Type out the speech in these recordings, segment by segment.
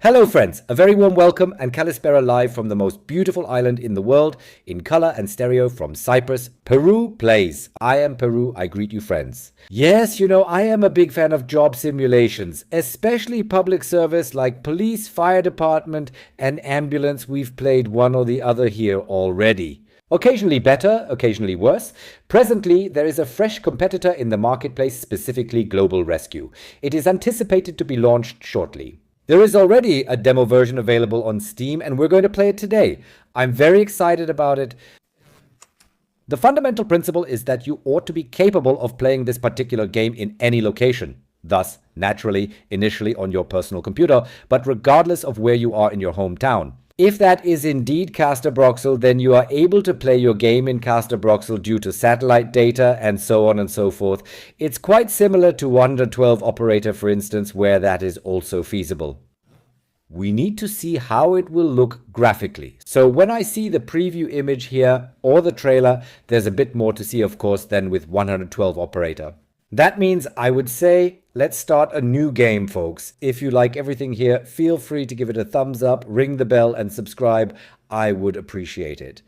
Hello friends, a very warm welcome and Kalispera live from the most beautiful island in the world, in color and stereo from Cyprus, PeRuPlays. I am Peru, I greet you friends. Yes, I am a big fan of job simulations, especially public service like police, fire department and ambulance. We've played one or the other here already. Occasionally better, occasionally worse. Presently, there is a fresh competitor in the marketplace, specifically Global Rescue. It is anticipated to be launched shortly. There is already a demo version available on Steam, and we're going to play it today. I'm very excited about it. The fundamental principle is that you ought to be capable of playing this particular game in any location. Thus, naturally, initially on your personal computer, but regardless of where you are in your hometown. If that is indeed Caster-Broxel, then you are able to play your game in Caster-Broxel due to satellite data and so on and so forth. It's quite similar to 112 operator, for instance, where that is also feasible. We need to see how it will look graphically. So when I see the preview image here or the trailer, there's a bit more to see, of course, than with 112 operator. That means I would say, let's start a new game, folks. If you like everything here, feel free to give it a thumbs up, ring the bell and subscribe. I would appreciate it.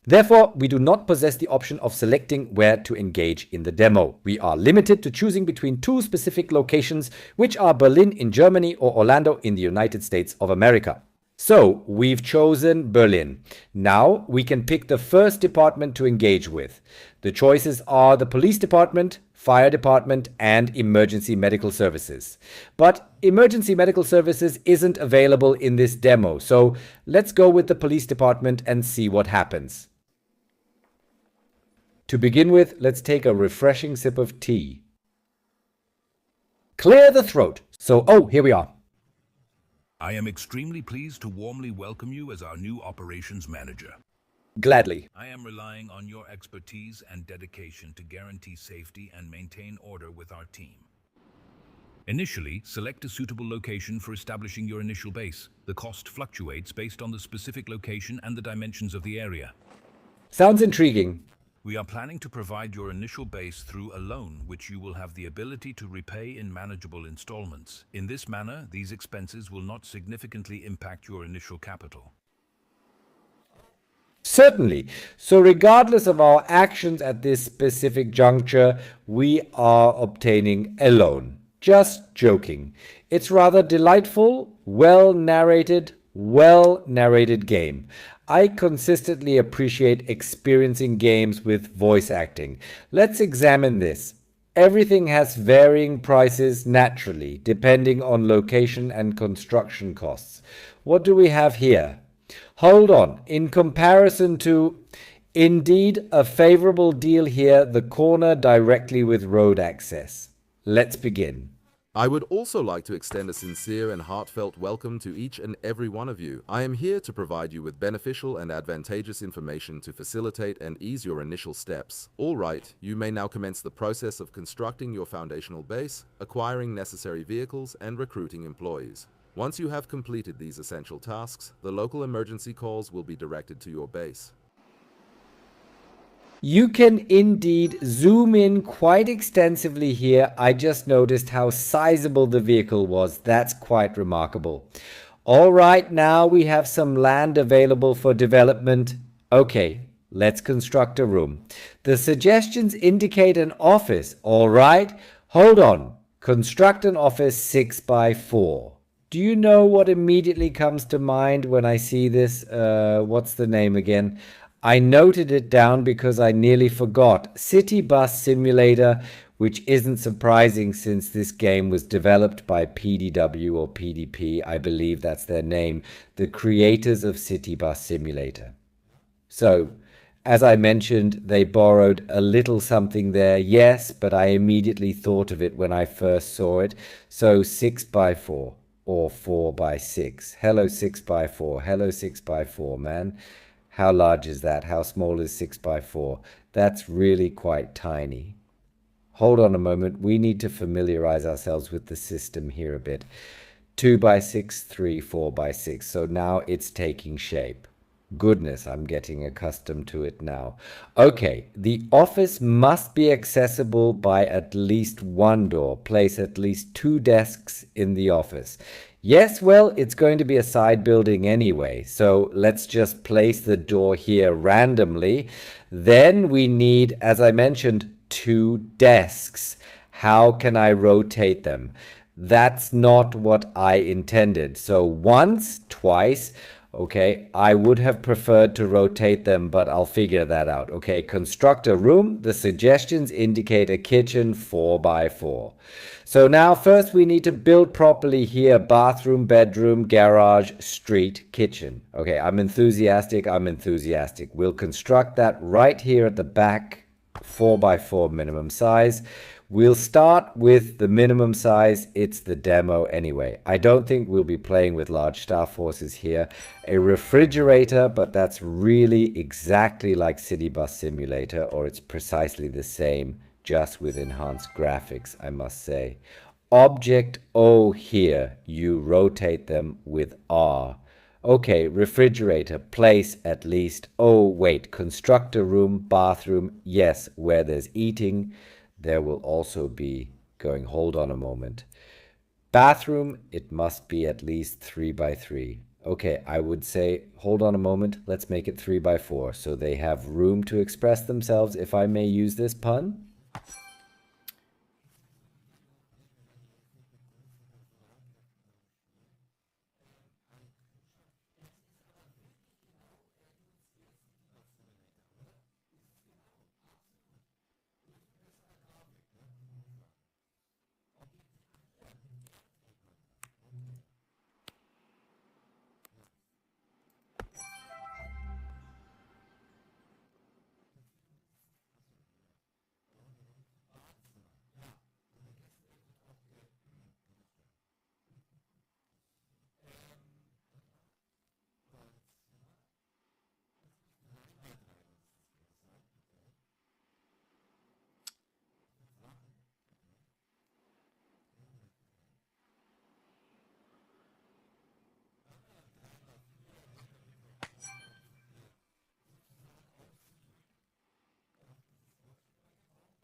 Therefore, we do not possess the option of selecting where to engage in the demo. We are limited to choosing between two specific locations, which are Berlin in Germany or Orlando in the United States of America. So, we've chosen Berlin. Now, we can pick the first department to engage with. The choices are the police department, fire department, and emergency medical services. But emergency medical services isn't available in this demo, so let's go with the police department and see what happens. To begin with, let's take a refreshing sip of tea. Clear the throat. Here we are. I am extremely pleased to warmly welcome you as our new operations manager. Gladly. I am relying on your expertise and dedication to guarantee safety and maintain order with our team. Initially, select a suitable location for establishing your initial base. The cost fluctuates based on the specific location and the dimensions of the area. Sounds intriguing. We are planning to provide your initial base through a loan, which you will have the ability to repay in manageable installments. In this manner, these expenses will not significantly impact your initial capital. Certainly. So regardless of our actions at this specific juncture, we are obtaining a loan. Just joking. It's rather delightful, well-narrated game. I consistently appreciate experiencing games with voice acting. Let's examine this. Everything has varying prices naturally, depending on location and construction costs. What do we have here? Hold on. In comparison to, indeed, a favorable deal here, the corner directly with road access. Let's begin. I would also like to extend a sincere and heartfelt welcome to each and every one of you. I am here to provide you with beneficial and advantageous information to facilitate and ease your initial steps. All right, you may now commence the process of constructing your foundational base, acquiring necessary vehicles, and recruiting employees. Once you have completed these essential tasks, the local emergency calls will be directed to your base. You can indeed zoom in quite extensively here. I just noticed how sizable the vehicle was. That's quite remarkable. All right, now we have some land available for development. Okay, let's construct a room. The suggestions indicate an office. All right, hold on. Construct an office 6x4. Do you know what immediately comes to mind when I see this? What's the name again? I noted it down because I nearly forgot. City Bus Simulator, which isn't surprising since this game was developed by PDW or PDP, I believe that's their name, the creators of City Bus Simulator. So, as I mentioned, they borrowed a little something there, yes, but I immediately thought of it when I first saw it. So 6x4 or 4x6. Hello 6x4, hello 6x4, man. How large is that? How small is 6x4? That's really quite tiny. Hold on a moment. We need to familiarize ourselves with the system here a bit. 2x6, 3, 4x6. So now it's taking shape. Goodness, I'm getting accustomed to it now. Okay, the office must be accessible by at least one door. Place at least 2 desks in the office. Yes, well, it's going to be a side building anyway, so let's just place the door here randomly. Then we need, as I mentioned, two desks. How can I rotate them? That's not what I intended. So once, twice, okay, I would have preferred to rotate them, but I'll figure that out. Okay, construct a room. The suggestions indicate a kitchen 4 by 4. So now first we need to build properly here: bathroom, bedroom, garage, street, kitchen. Okay, I'm enthusiastic. We'll construct that right here at the back, 4 by 4 minimum size. We'll start with the minimum size. It's the demo anyway. I don't think we'll be playing with large staff forces here. A refrigerator, but that's really exactly like City Bus Simulator, or it's precisely the same, just with enhanced graphics, I must say. Object O here, you rotate them with R. Okay, refrigerator, place at least. Oh, wait, construct a room, bathroom. Yes, where there's eating, there will also be going, hold on a moment. Bathroom, it must be at least 3 by 3. Okay, I would say, hold on a moment, let's make it 3 by 4, so they have room to express themselves, if I may use this pun.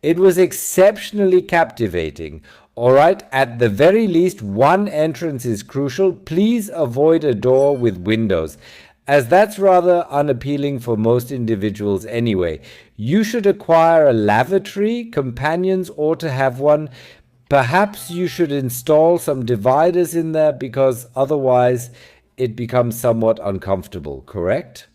It was exceptionally captivating. All right, at the very least, one entrance is crucial. Please avoid a door with windows, as that's rather unappealing for most individuals anyway. You should acquire a lavatory. Companions ought to have one. Perhaps you should install some dividers in there, because otherwise it becomes somewhat uncomfortable, correct?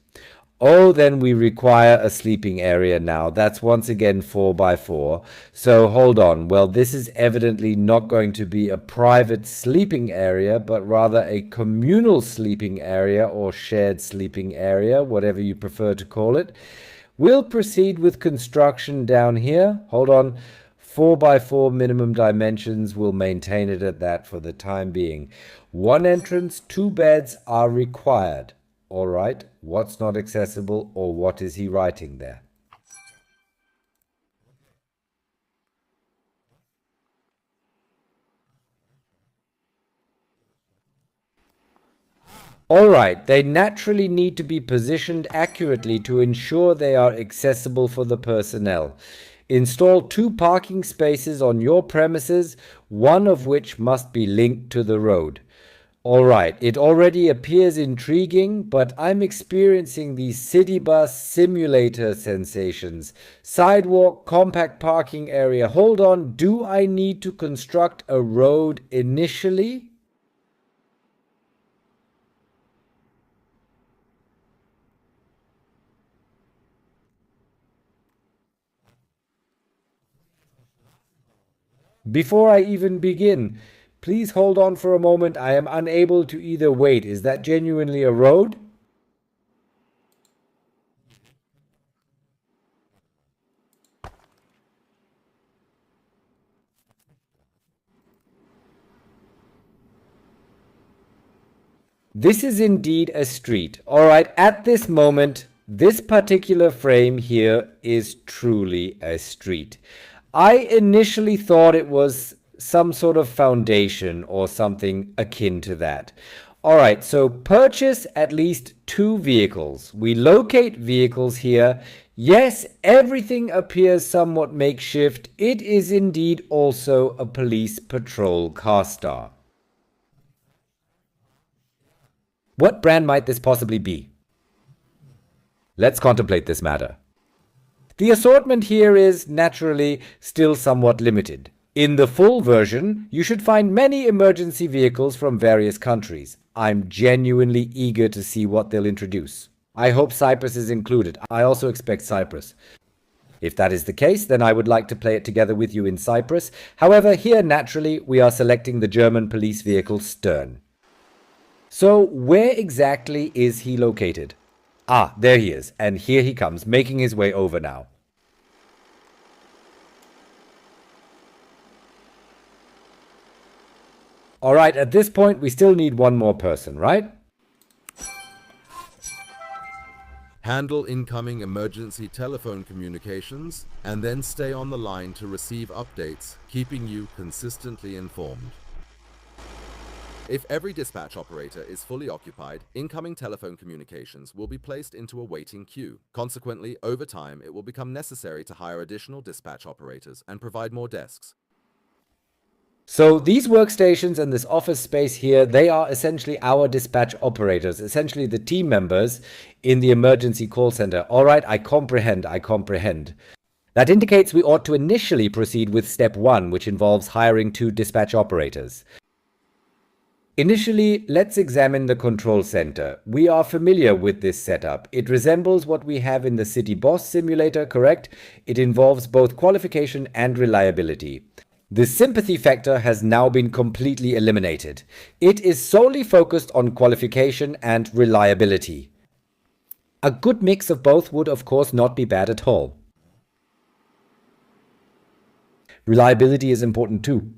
Oh, then we require a sleeping area now. That's once again 4 by 4. So hold on. Well, this is evidently not going to be a private sleeping area, but rather a communal sleeping area, or shared sleeping area, whatever you prefer to call it. We'll proceed with construction down here. Hold on. 4 by 4 minimum dimensions. We'll maintain it at that for the time being. One entrance, 2 beds are required. All right, what's not accessible, or what is he writing there? All right, they naturally need to be positioned accurately to ensure they are accessible for the personnel. Install 2 parking spaces on your premises, one of which must be linked to the road. All right, it already appears intriguing, but I'm experiencing these city bus simulator sensations. Sidewalk, compact parking area. Hold on, do I need to construct a road initially? Before I even begin, please hold on for a moment. I am unable to either wait. Is that genuinely a road? This is indeed a street. All right, at this moment, this particular frame here is truly a street. I initially thought it was some sort of foundation or something akin to that. All right, so purchase at least 2 vehicles. We locate vehicles here. Yes, everything appears somewhat makeshift. It is indeed also a police patrol car star. What brand might this possibly be? Let's contemplate this matter. The assortment here is, naturally, still somewhat limited. In the full version, you should find many emergency vehicles from various countries. I'm genuinely eager to see what they'll introduce. I hope Cyprus is included. I also expect Cyprus. If that is the case, then I would like to play it together with you in Cyprus. However, here, naturally, we are selecting the German police vehicle Stern. So, where exactly is he located? Ah, there he is, and here he comes, making his way over now. Alright, at this point we still need one more person, right? Handle incoming emergency telephone communications, and then stay on the line to receive updates, keeping you consistently informed. If every dispatch operator is fully occupied, incoming telephone communications will be placed into a waiting queue. Consequently, over time, it will become necessary to hire additional dispatch operators and provide more desks. So these workstations and this office space here, they are essentially our dispatch operators, essentially the team members in the emergency call center. All right, I comprehend. That indicates we ought to initially proceed with step 1, which involves hiring 2 dispatch operators. Initially, let's examine the control center. We are familiar with this setup. It resembles what we have in the City Boss simulator, correct? It involves both qualification and reliability. The sympathy factor has now been completely eliminated. It is solely focused on qualification and reliability. A good mix of both would of course not be bad at all. Reliability is important too.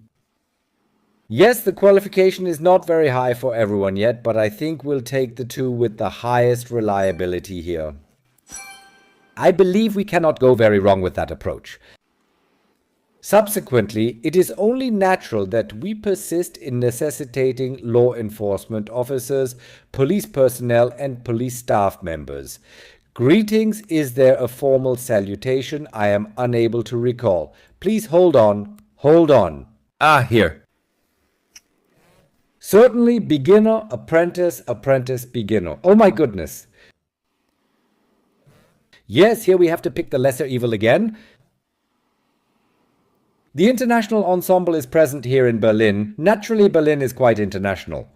Yes, the qualification is not very high for everyone yet, but I think we'll take the 2 with the highest reliability here. I believe we cannot go very wrong with that approach. Subsequently, it is only natural that we persist in necessitating law enforcement officers, police personnel, and police staff members. Greetings, is there a formal salutation? I am unable to recall. Please hold on. Ah, here. Certainly, beginner, apprentice, beginner. Oh my goodness. Yes, here we have to pick the lesser evil again. The international ensemble is present here in Berlin. Naturally, Berlin is quite international.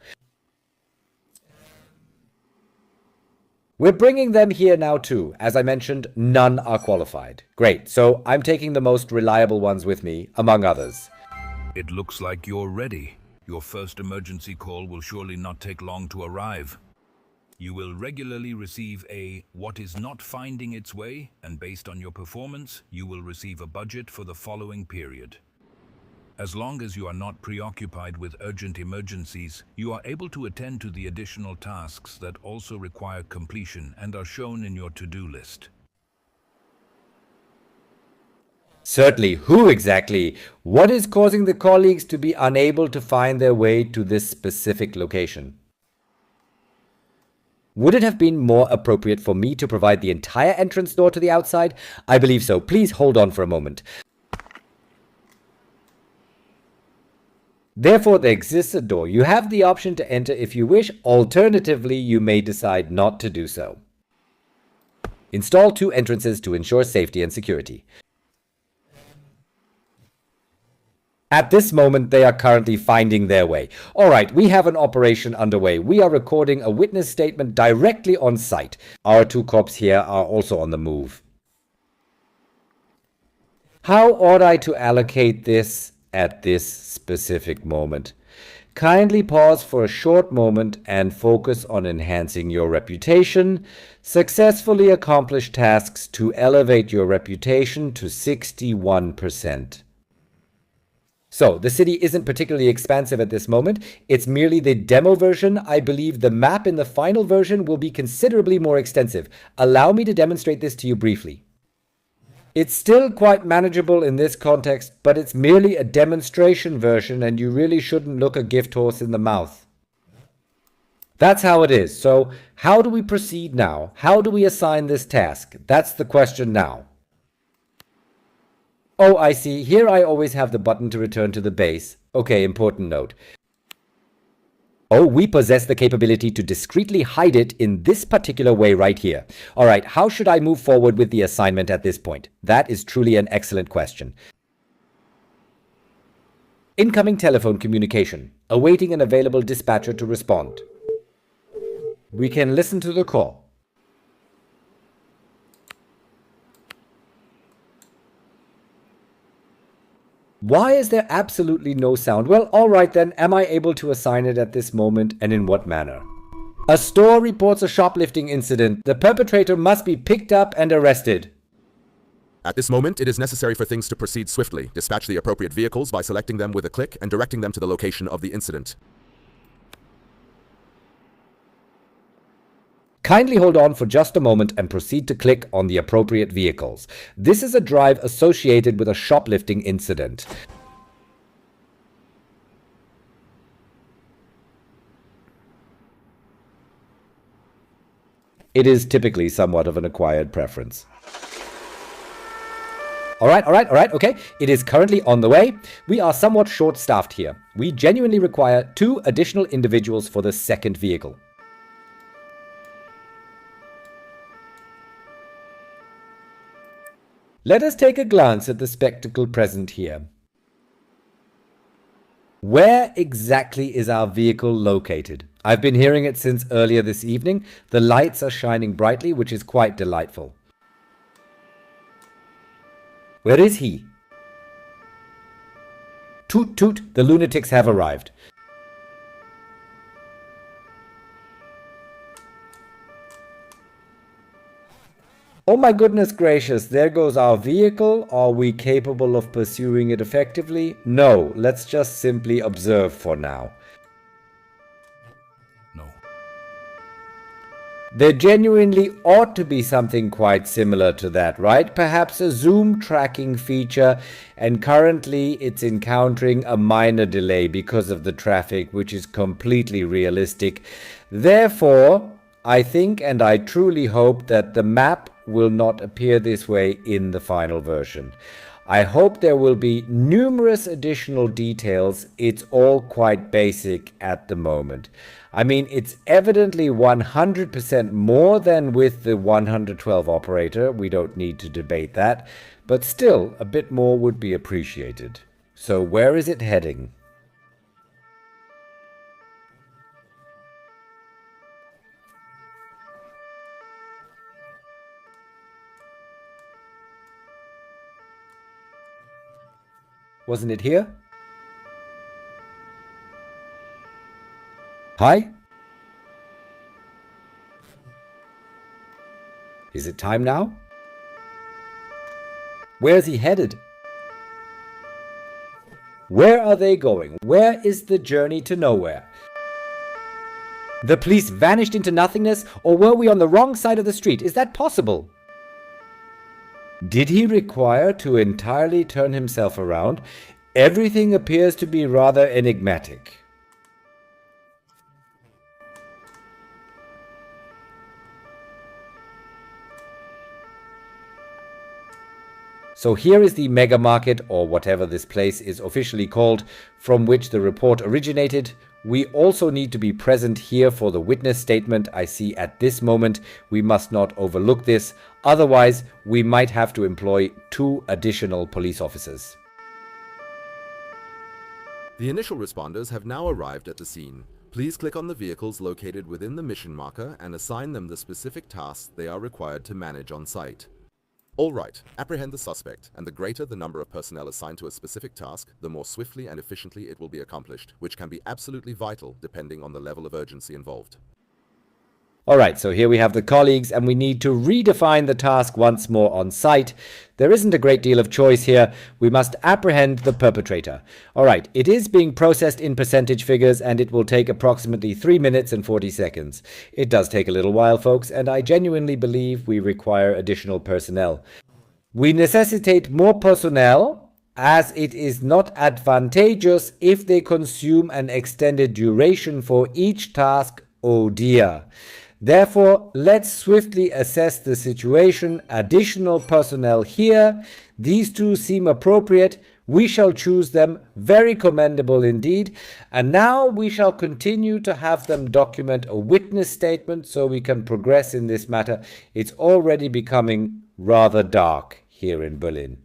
We're bringing them here now too. As I mentioned, none are qualified. Great, so I'm taking the most reliable ones with me, among others. It looks like you're ready. Your first emergency call will surely not take long to arrive. You will regularly receive a "what is not finding its way," and based on your performance, you will receive a budget for the following period. As long as you are not preoccupied with urgent emergencies, you are able to attend to the additional tasks that also require completion and are shown in your to-do list. Certainly, who exactly? What is causing the colleagues to be unable to find their way to this specific location? Would it have been more appropriate for me to provide the entire entrance door to the outside? I believe so. Please hold on for a moment. Therefore, there exists a door. You have the option to enter if you wish. Alternatively, you may decide not to do so. Install 2 entrances to ensure safety and security. At this moment, they are currently finding their way. Alright, we have an operation underway. We are recording a witness statement directly on site. Our 2 cops here are also on the move. How ought I to allocate this at this specific moment? Kindly pause for a short moment and focus on enhancing your reputation. Successfully accomplish tasks to elevate your reputation to 61%. So, the city isn't particularly expansive at this moment. It's merely the demo version. I believe the map in the final version will be considerably more extensive. Allow me to demonstrate this to you briefly. It's still quite manageable in this context, but it's merely a demonstration version and you really shouldn't look a gift horse in the mouth. That's how it is. So, how do we proceed now? How do we assign this task? That's the question now. Oh, I see. Here I always have the button to return to the base. Okay, important note. Oh, we possess the capability to discreetly hide it in this particular way right here. All right, how should I move forward with the assignment at this point? That is truly an excellent question. Incoming telephone communication. Awaiting an available dispatcher to respond. We can listen to the call. Why is there absolutely no sound? Well, all right then, am I able to assign it at this moment, and in what manner? A store reports a shoplifting incident. The perpetrator must be picked up and arrested. At this moment, it is necessary for things to proceed swiftly. Dispatch the appropriate vehicles by selecting them with a click and directing them to the location of the incident. Kindly hold on for just a moment and proceed to click on the appropriate vehicles. This is a drive associated with a shoplifting incident. It is typically somewhat of an acquired preference. All right, okay. It is currently on the way. We are somewhat short-staffed here. We genuinely require 2 additional individuals for the second vehicle. Let us take a glance at the spectacle present here. Where exactly is our vehicle located? I've been hearing it since earlier this evening. The lights are shining brightly, which is quite delightful. Where is he? Toot toot, the lunatics have arrived. Oh my goodness gracious, there goes our vehicle. Are we capable of pursuing it effectively? No, let's just simply observe for now. No. There genuinely ought to be something quite similar to that, right? Perhaps a zoom tracking feature, and currently it's encountering a minor delay because of the traffic, which is completely realistic. Therefore, I think and I truly hope that the map will not appear this way in the final version. I hope there will be numerous additional details. It's all quite basic at the moment. I mean, it's evidently 100% more than with the 112 operator. We don't need to debate that, but still a bit more would be appreciated. So where is it heading? Wasn't it here? Hi? Is it time now? Where's he headed? Where are they going? Where is the journey to nowhere? The police vanished into nothingness, or were we on the wrong side of the street? Is that possible? Did he require to entirely turn himself around? Everything appears to be rather enigmatic. So here is the mega market, or whatever this place is officially called, from which the report originated. We also need to be present here for the witness statement I see at this moment. We must not overlook this, otherwise we might have to employ 2 additional police officers. The initial responders have now arrived at the scene. Please click on the vehicles located within the mission marker and assign them the specific tasks they are required to manage on site. All right, apprehend the suspect, and the greater the number of personnel assigned to a specific task, the more swiftly and efficiently it will be accomplished, which can be absolutely vital depending on the level of urgency involved. Alright, so here we have the colleagues, and we need to redefine the task once more on site. There isn't a great deal of choice here. We must apprehend the perpetrator. Alright, it is being processed in percentage figures, and it will take approximately 3 minutes and 40 seconds. It does take a little while, folks, and I genuinely believe we require additional personnel. We necessitate more personnel, as it is not advantageous if they consume an extended duration for each task. Oh dear. Therefore, let's swiftly assess the situation. Additional personnel here. These 2 seem appropriate. We shall choose them. Very commendable indeed. And now we shall continue to have them document a witness statement so we can progress in this matter. It's already becoming rather dark here in Berlin.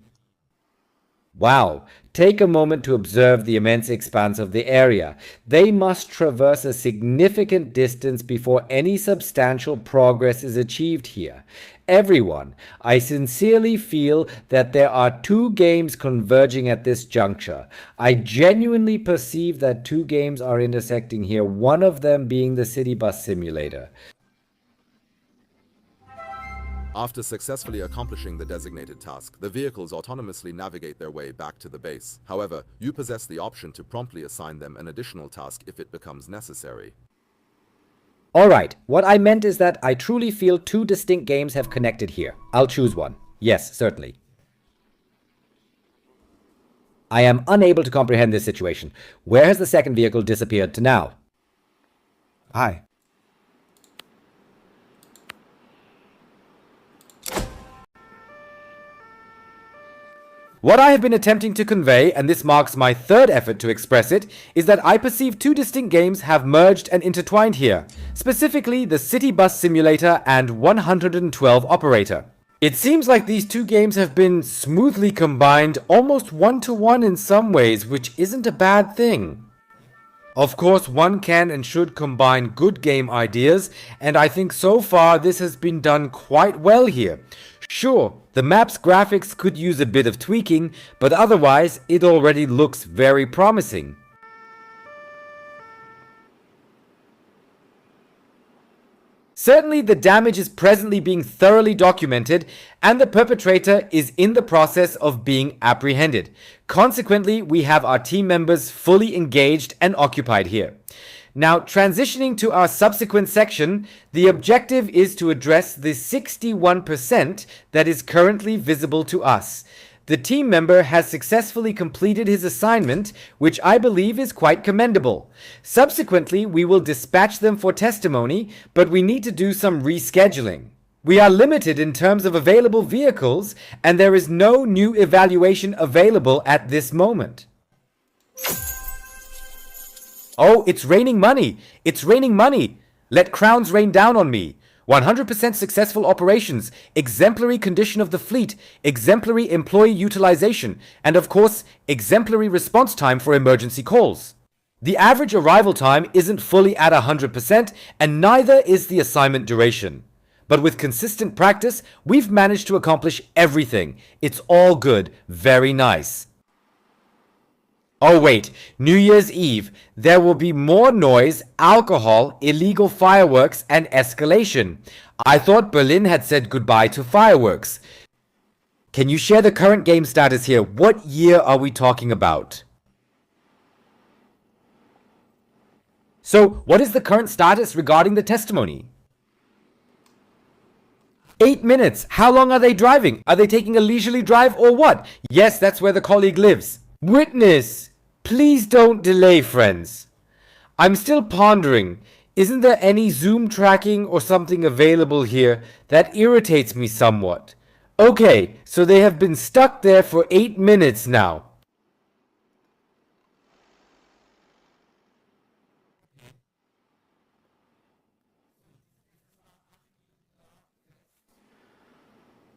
Wow, take a moment to observe the immense expanse of the area. They must traverse a significant distance before any substantial progress is achieved here. Everyone, I sincerely feel that there are two games converging at this juncture. I genuinely perceive that two games are intersecting here, one of them being the City Bus Simulator. After successfully accomplishing the designated task, the vehicles autonomously navigate their way back to the base. However, you possess the option to promptly assign them an additional task if it becomes necessary. Alright, what I meant is that I truly feel two distinct games have connected here. I'll choose one. Yes, certainly. I am unable to comprehend this situation. Where has the second vehicle disappeared to now? Hi. What I have been attempting to convey, and this marks my third effort to express it, is that I perceive two distinct games have merged and intertwined here, specifically the City Bus Simulator and 112 Operator. It seems like these two games have been smoothly combined, almost one-to-one in some ways, which isn't a bad thing. Of course, one can and should combine good game ideas, and I think so far this has been done quite well here. Sure, the map's graphics could use a bit of tweaking, but otherwise it already looks very promising. Certainly the damage is presently being thoroughly documented and the perpetrator is in the process of being apprehended. Consequently, we have our team members fully engaged and occupied here. Now, transitioning to our subsequent section, the objective is to address the 61% that is currently visible to us. The team member has successfully completed his assignment, which I believe is quite commendable. Subsequently, we will dispatch them for testimony, but we need to do some rescheduling. We are limited in terms of available vehicles, and there is no new evaluation available at this moment. Oh, it's raining money! It's raining money! Let crowns rain down on me! 100% successful operations, exemplary condition of the fleet, exemplary employee utilization, and of course, exemplary response time for emergency calls. The average arrival time isn't fully at 100%, and neither is the assignment duration. But with consistent practice, we've managed to accomplish everything. It's all good. Very nice. Oh wait, New Year's Eve, there will be more noise, alcohol, illegal fireworks, and escalation. I thought Berlin had said goodbye to fireworks. Can you share the current game status here? What year are we talking about? So, what is the current status regarding the testimony? 8 minutes. How long are they driving? Are they taking a leisurely drive or what? Yes, that's where the colleague lives. Witness! Please don't delay, friends. I'm still pondering. Isn't there any zoom tracking or something available here that irritates me somewhat? Okay, so they have been stuck there for 8 minutes now.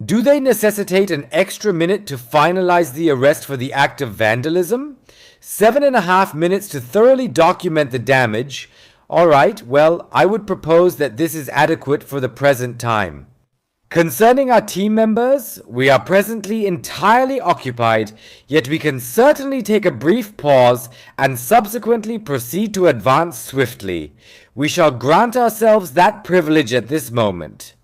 Do they necessitate an extra minute to finalize the arrest for the act of vandalism? 7.5 minutes to thoroughly document the damage. Alright, well, I would propose that this is adequate for the present time. Concerning our team members, we are presently entirely occupied, yet we can certainly take a brief pause and subsequently proceed to advance swiftly. We shall grant ourselves that privilege at this moment.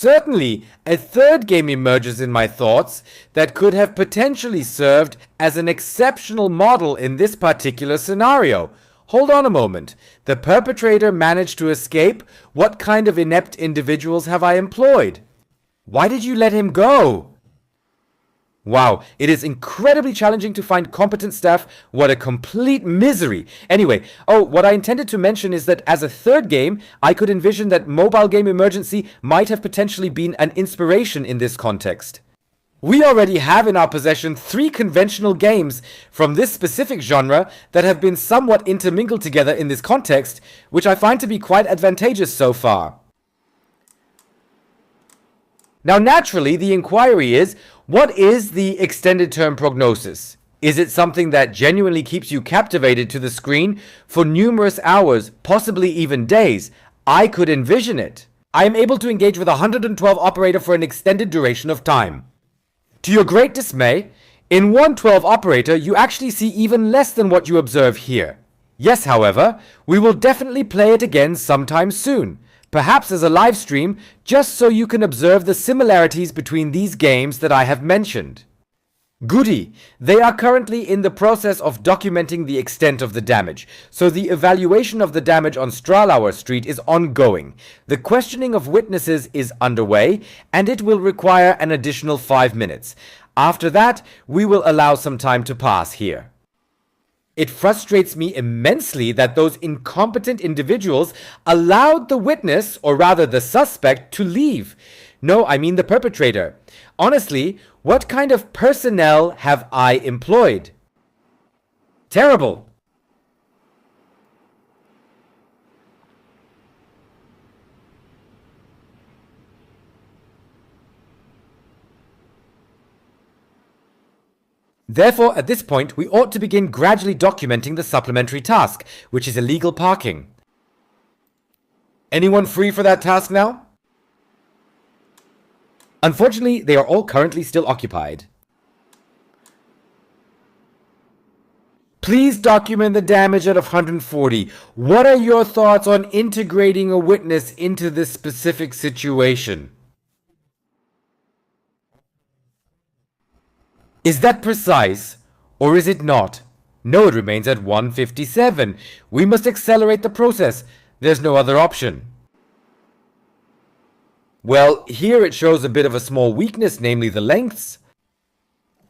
Certainly, a third game emerges in my thoughts that could have potentially served as an exceptional model in this particular scenario. Hold on a moment. The perpetrator managed to escape. What kind of inept individuals have I employed? Why did you let him go? Wow, it is incredibly challenging to find competent staff. What a complete misery. Anyway, what I intended to mention is that as a third game, I could envision that Mobile Game Emergency might have potentially been an inspiration in this context. We already have in our possession 3 conventional games from this specific genre that have been somewhat intermingled together in this context, which I find to be quite advantageous so far. Now, naturally, the inquiry is, what is the extended term prognosis? Is it something that genuinely keeps you captivated to the screen for numerous hours, possibly even days? I could envision it. I am able to engage with a 112 operator for an extended duration of time. To your great dismay, in 112 operator, you actually see even less than what you observe here. Yes, however, we will definitely play it again sometime soon. Perhaps as a live stream, just so you can observe the similarities between these games that I have mentioned. Goody, they are currently in the process of documenting the extent of the damage, so the evaluation of the damage on Stralauer Street is ongoing. The questioning of witnesses is underway, and it will require an additional 5 minutes. After that, we will allow some time to pass here. It frustrates me immensely that those incompetent individuals allowed the witness, or rather the suspect, to leave. No, I mean the perpetrator. Honestly, what kind of personnel have I employed? Terrible. Therefore, at this point, we ought to begin gradually documenting the supplementary task, which is illegal parking. Anyone free for that task now? Unfortunately, they are all currently still occupied. Please document the damage at 140. What are your thoughts on integrating a witness into this specific situation? Is that precise, or is it not? No, it remains at 157. We must accelerate the process. There's no other option. Well, here it shows a bit of a small weakness, namely the lengths.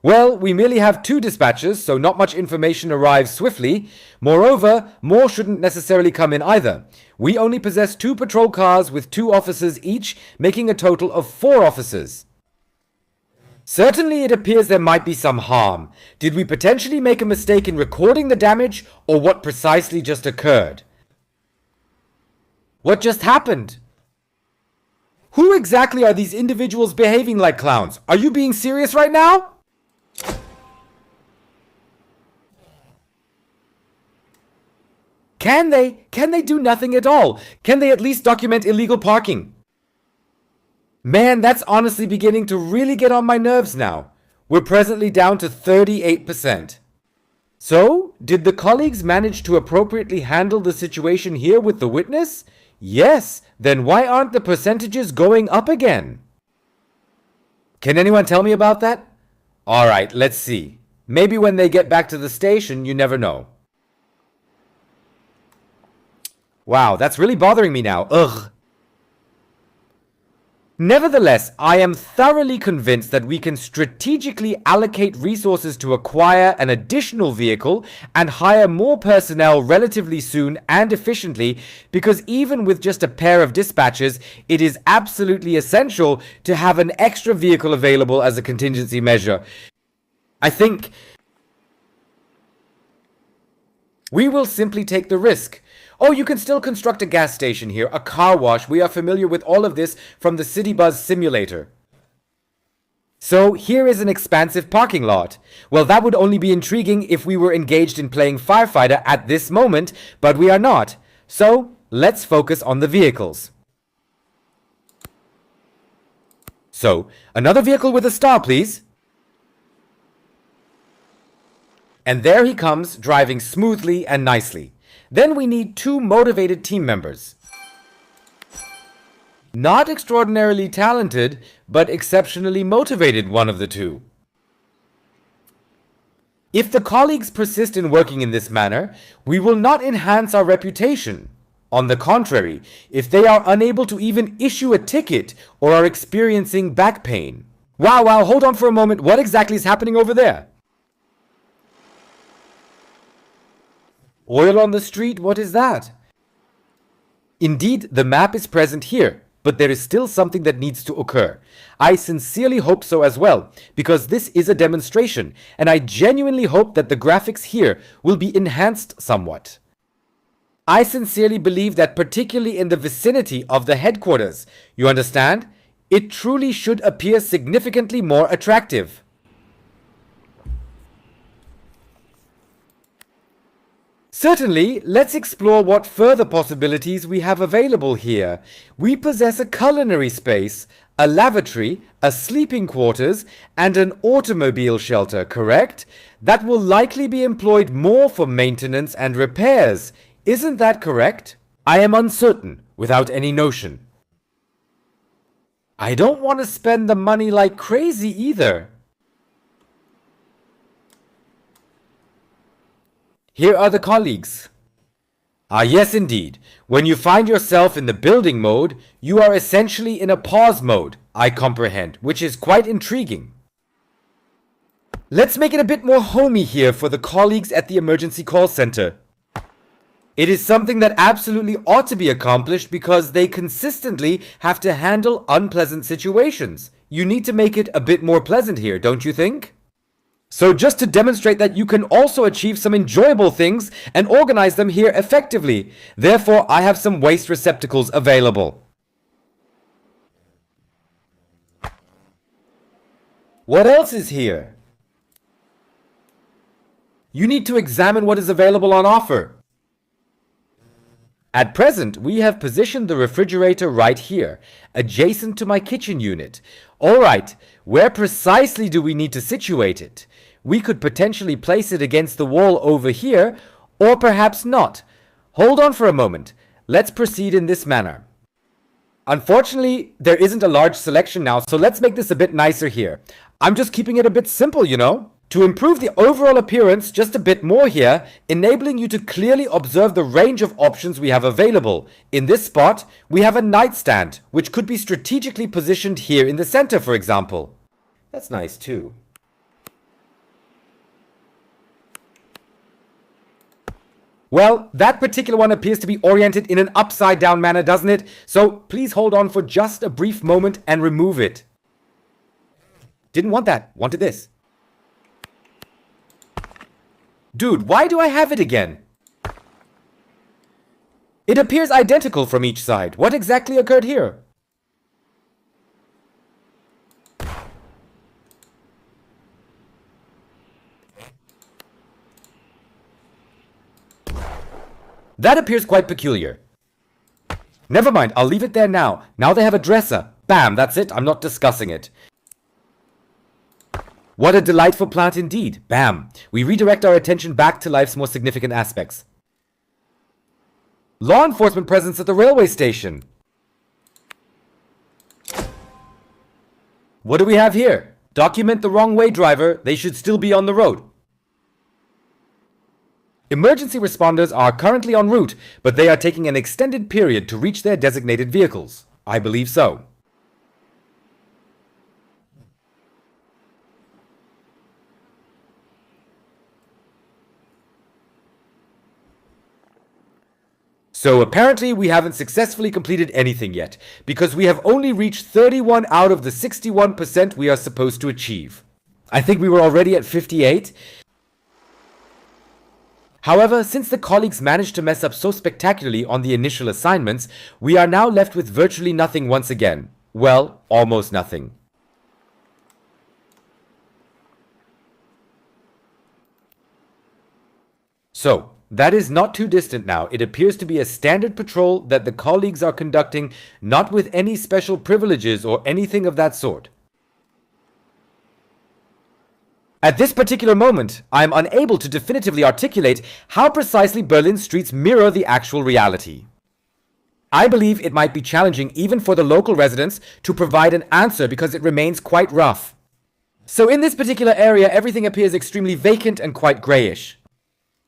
Well, we merely have 2 dispatches, so not much information arrives swiftly. Moreover, more shouldn't necessarily come in either. We only possess 2 patrol cars with 2 officers each, making a total of 4 officers. Certainly it appears there might be some harm. Did we potentially make a mistake in recording the damage, or what precisely just occurred? What just happened? Who exactly are these individuals behaving like clowns? Are you being serious right now? Can they do nothing at all? Can they at least document illegal parking? Man, that's honestly beginning to really get on my nerves now. We're presently down to 38%. So, did the colleagues manage to appropriately handle the situation here with the witness? Yes, then why aren't the percentages going up again? Can anyone tell me about that? Alright, let's see. Maybe when they get back to the station, you never know. Wow, that's really bothering me now. Ugh. Nevertheless, I am thoroughly convinced that we can strategically allocate resources to acquire an additional vehicle and hire more personnel relatively soon and efficiently, because even with just a pair of dispatches, it is absolutely essential to have an extra vehicle available as a contingency measure. I think we will simply take the risk. Oh, you can still construct a gas station here, a car wash. We are familiar with all of this from the City Buzz simulator. So here is an expansive parking lot. Well, that would only be intriguing if we were engaged in playing firefighter at this moment, but we are not. So let's focus on the vehicles. So, another vehicle with a star, please. And there he comes, driving smoothly and nicely. Then we need 2 motivated team members. Not extraordinarily talented, but exceptionally motivated, one of the 2. If the colleagues persist in working in this manner, we will not enhance our reputation. On the contrary, if they are unable to even issue a ticket or are experiencing back pain, Wow, hold on for a moment. What exactly is happening over there? Oil on the street? What is that? Indeed, the map is present here, but there is still something that needs to occur. I sincerely hope so as well, because this is a demonstration, and I genuinely hope that the graphics here will be enhanced somewhat. I sincerely believe that particularly in the vicinity of the headquarters, you understand, it truly should appear significantly more attractive. Certainly, let's explore what further possibilities we have available here. We possess a culinary space, a lavatory, a sleeping quarters, and an automobile shelter, correct? That will likely be employed more for maintenance and repairs. Isn't that correct? I am uncertain, without any notion. I don't want to spend the money like crazy either. Here are the colleagues. Ah, yes indeed. When you find yourself in the building mode, you are essentially in a pause mode, I comprehend, which is quite intriguing. Let's make it a bit more homey here for the colleagues at the emergency call center. It is something that absolutely ought to be accomplished because they consistently have to handle unpleasant situations. You need to make it a bit more pleasant here, don't you think? So just to demonstrate that you can also achieve some enjoyable things and organize them here effectively. Therefore, I have some waste receptacles available. What else is here? You need to examine what is available on offer. At present, we have positioned the refrigerator right here, adjacent to my kitchen unit. Alright, where precisely do we need to situate it? We could potentially place it against the wall over here, or perhaps not. Hold on for a moment. Let's proceed in this manner. Unfortunately, there isn't a large selection now, so let's make this a bit nicer here. I'm just keeping it a bit simple, you know? To improve the overall appearance just a bit more here, enabling you to clearly observe the range of options we have available. In this spot, we have a nightstand, which could be strategically positioned here in the center, for example. That's nice too. Well, that particular one appears to be oriented in an upside down manner, doesn't it? So please hold on for just a brief moment and remove it. Didn't want that, wanted this. Dude, why do I have it again? It appears identical from each side. What exactly occurred here? That appears quite peculiar. Never mind, I'll leave it there now. Now they have a dresser. Bam, that's it. I'm not discussing it. What a delightful plant indeed. Bam. We redirect our attention back to life's more significant aspects. Law enforcement presence at the railway station. What do we have here? Document the wrong way, driver. They should still be on the road. Emergency responders are currently en route, but they are taking an extended period to reach their designated vehicles. I believe so. So apparently we haven't successfully completed anything yet, because we have only reached 31 out of the 61% we are supposed to achieve. I think we were already at 58. However, since the colleagues managed to mess up so spectacularly on the initial assignments, we are now left with virtually nothing once again. Well, almost nothing. So, that is not too distant now. It appears to be a standard patrol that the colleagues are conducting, not with any special privileges or anything of that sort. At this particular moment, I am unable to definitively articulate how precisely Berlin streets mirror the actual reality. I believe it might be challenging even for the local residents to provide an answer because it remains quite rough. So in this particular area, everything appears extremely vacant and quite grayish.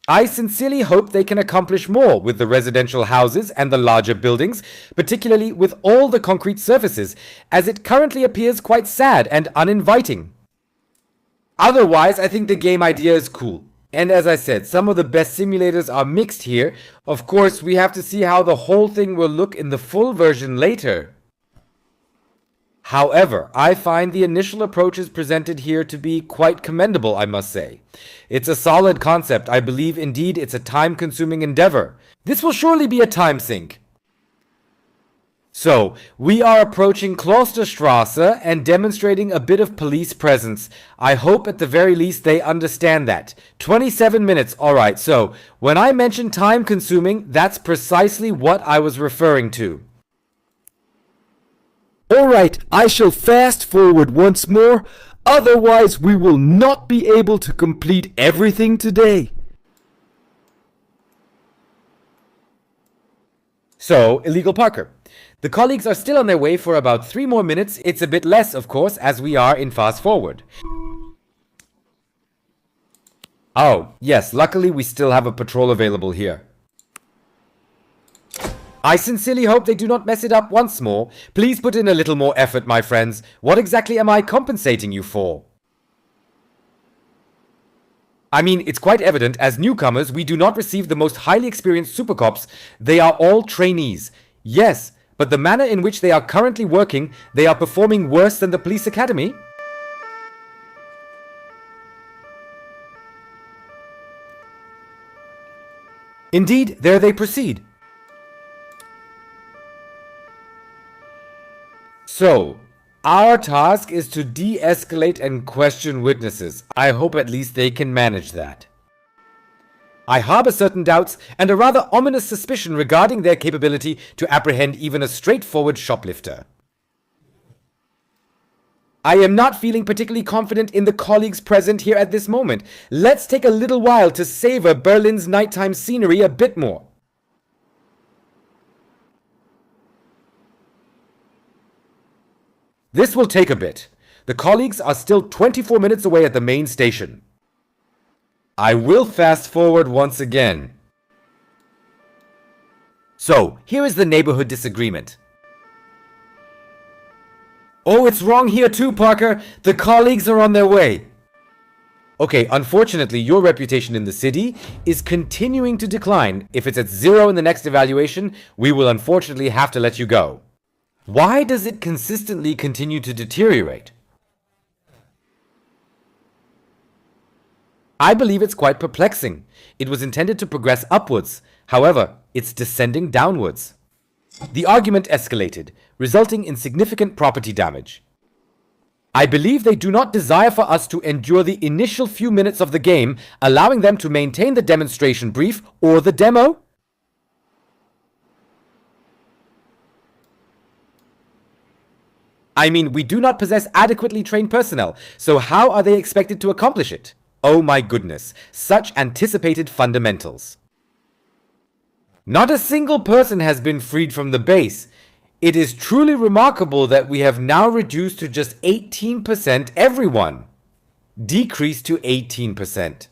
I sincerely hope they can accomplish more with the residential houses and the larger buildings, particularly with all the concrete surfaces, as it currently appears quite sad and uninviting. Otherwise, I think the game idea is cool. And as I said, some of the best simulators are mixed here. Of course, we have to see how the whole thing will look in the full version later. However, I find the initial approaches presented here to be quite commendable, I must say. It's a solid concept. I believe indeed it's a time-consuming endeavor. This will surely be a time sink. So, we are approaching Klosterstrasse and demonstrating a bit of police presence. I hope at the very least they understand that. 27 minutes, alright, so when I mention time consuming, that's precisely what I was referring to. Alright, I shall fast forward once more, otherwise we will not be able to complete everything today. So, Illegal Parker. The colleagues are still on their way for about 3 more minutes. It's a bit less, of course, as we are in fast forward. Oh, yes, luckily we still have a patrol available here. I sincerely hope they do not mess it up once more. Please put in a little more effort, my friends. What exactly am I compensating you for? I mean, it's quite evident, as newcomers, we do not receive the most highly experienced super cops. They are all trainees. Yes, but the manner in which they are currently working, they are performing worse than the police academy. Indeed, there they proceed. So, our task is to de-escalate and question witnesses. I hope at least they can manage that. I harbor certain doubts and a rather ominous suspicion regarding their capability to apprehend even a straightforward shoplifter. I am not feeling particularly confident in the colleagues present here at this moment. Let's take a little while to savor Berlin's nighttime scenery a bit more. This will take a bit. The colleagues are still 24 minutes away at the main station. I will fast forward once again. So, here is the neighborhood disagreement. Oh, it's wrong here too, Parker. The colleagues are on their way. Okay, unfortunately, your reputation in the city is continuing to decline. If it's at 0 in the next evaluation, we will unfortunately have to let you go. Why does it consistently continue to deteriorate? I believe it's quite perplexing. It was intended to progress upwards. However, it's descending downwards. The argument escalated, resulting in significant property damage. I believe they do not desire for us to endure the initial few minutes of the game, allowing them to maintain the demonstration brief or the demo. I mean, we do not possess adequately trained personnel, so how are they expected to accomplish it? Oh my goodness, such anticipated fundamentals. Not a single person has been freed from the base. It is truly remarkable that we have now reduced to just 18% everyone. Decreased to 18%.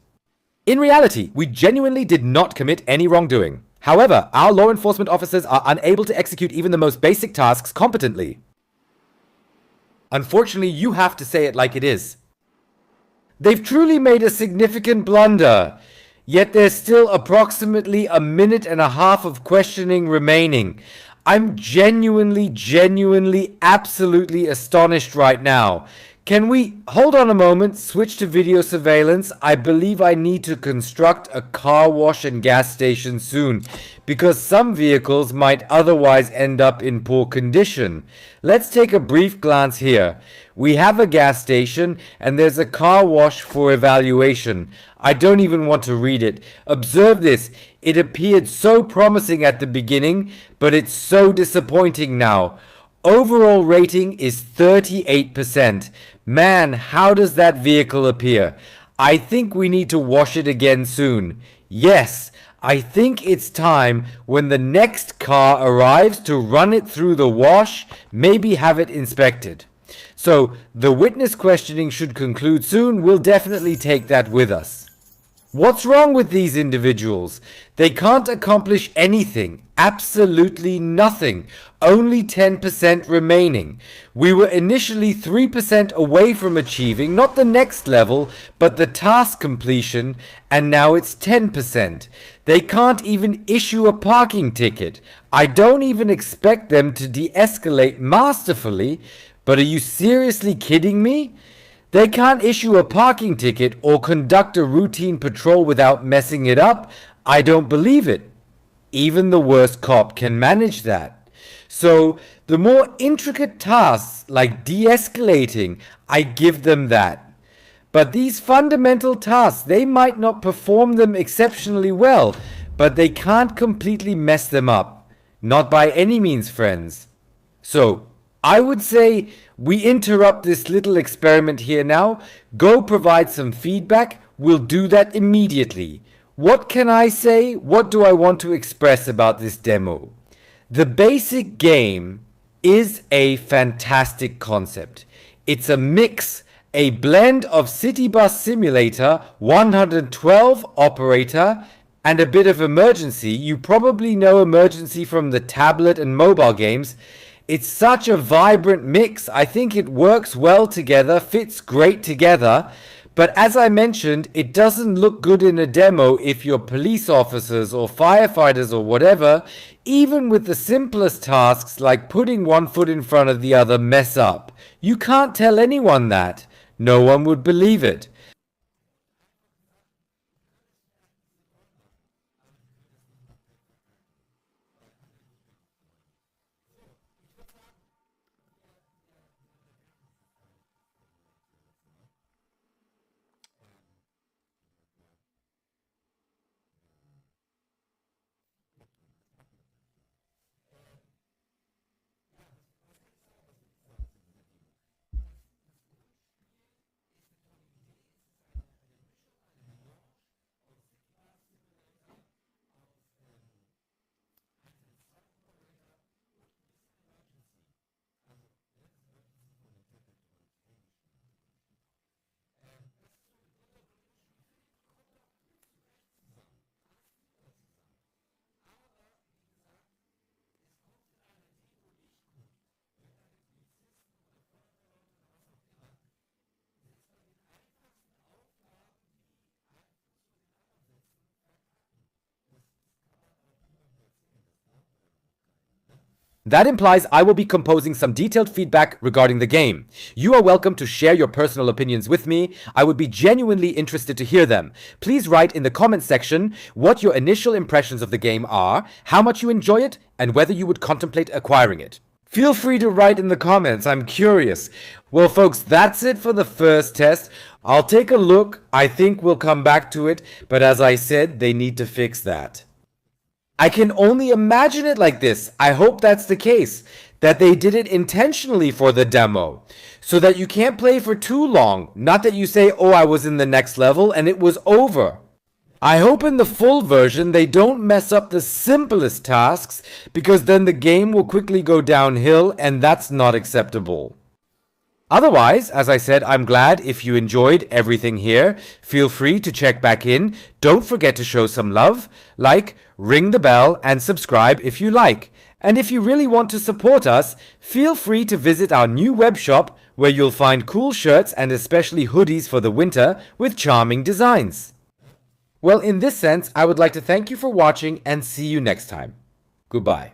In reality, we genuinely did not commit any wrongdoing. However, our law enforcement officers are unable to execute even the most basic tasks competently. Unfortunately, you have to say it like it is. They've truly made a significant blunder, yet there's still approximately a minute and a half of questioning remaining. I'm genuinely, absolutely astonished right now. Can we hold on a moment, switch to video surveillance? I believe I need to construct a car wash and gas station soon, because some vehicles might otherwise end up in poor condition. Let's take a brief glance here. We have a gas station and there's a car wash for evaluation. I don't even want to read it. Observe this. It appeared so promising at the beginning, but it's so disappointing now. Overall rating is 38%. Man, how does that vehicle appear? I think we need to wash it again soon. Yes, I think it's time when the next car arrives to run it through the wash, maybe have it inspected. So, the witness questioning should conclude soon. We'll definitely take that with us. What's wrong with these individuals? They can't accomplish anything. Absolutely nothing. Only 10% remaining. We were initially 3% away from achieving not the next level, but the task completion, and now it's 10%. They can't even issue a parking ticket. I don't even expect them to de-escalate masterfully, but are you seriously kidding me? They can't issue a parking ticket or conduct a routine patrol without messing it up. I don't believe it. Even the worst cop can manage that. So the more intricate tasks like de-escalating, I give them that. But these fundamental tasks, they might not perform them exceptionally well, but they can't completely mess them up. Not by any means, friends. So, I would say we interrupt this little experiment here now. Go provide some feedback. We'll do that immediately. What can I say? What do I want to express about this demo? The basic game is a fantastic concept. It's a mix, a blend of City Bus Simulator, 112 Operator, and a bit of Emergency. You probably know Emergency from the tablet and mobile games. It's such a vibrant mix. I think it works well together, fits great together. But as I mentioned, it doesn't look good in a demo if your police officers or firefighters or whatever, even with the simplest tasks like putting one foot in front of the other, mess up. You can't tell anyone that. No one would believe it. That implies I will be composing some detailed feedback regarding the game. You are welcome to share your personal opinions with me. I would be genuinely interested to hear them. Please write in the comments section what your initial impressions of the game are, how much you enjoy it, and whether you would contemplate acquiring it. Feel free to write in the comments, I'm curious. Well folks, that's it for the first test. I'll take a look, I think we'll come back to it, but as I said, they need to fix that. I can only imagine it like this. I hope that's the case, that they did it intentionally for the demo, so that you can't play for too long, not that you say, oh, I was in the next level and it was over. I hope in the full version they don't mess up the simplest tasks, because then the game will quickly go downhill and that's not acceptable. Otherwise, as I said, I'm glad if you enjoyed everything here. Feel free to check back in. Don't forget to show some love, like, ring the bell, and subscribe if you like. And if you really want to support us, feel free to visit our new web shop where you'll find cool shirts and especially hoodies for the winter with charming designs. Well, in this sense, I would like to thank you for watching and see you next time. Goodbye.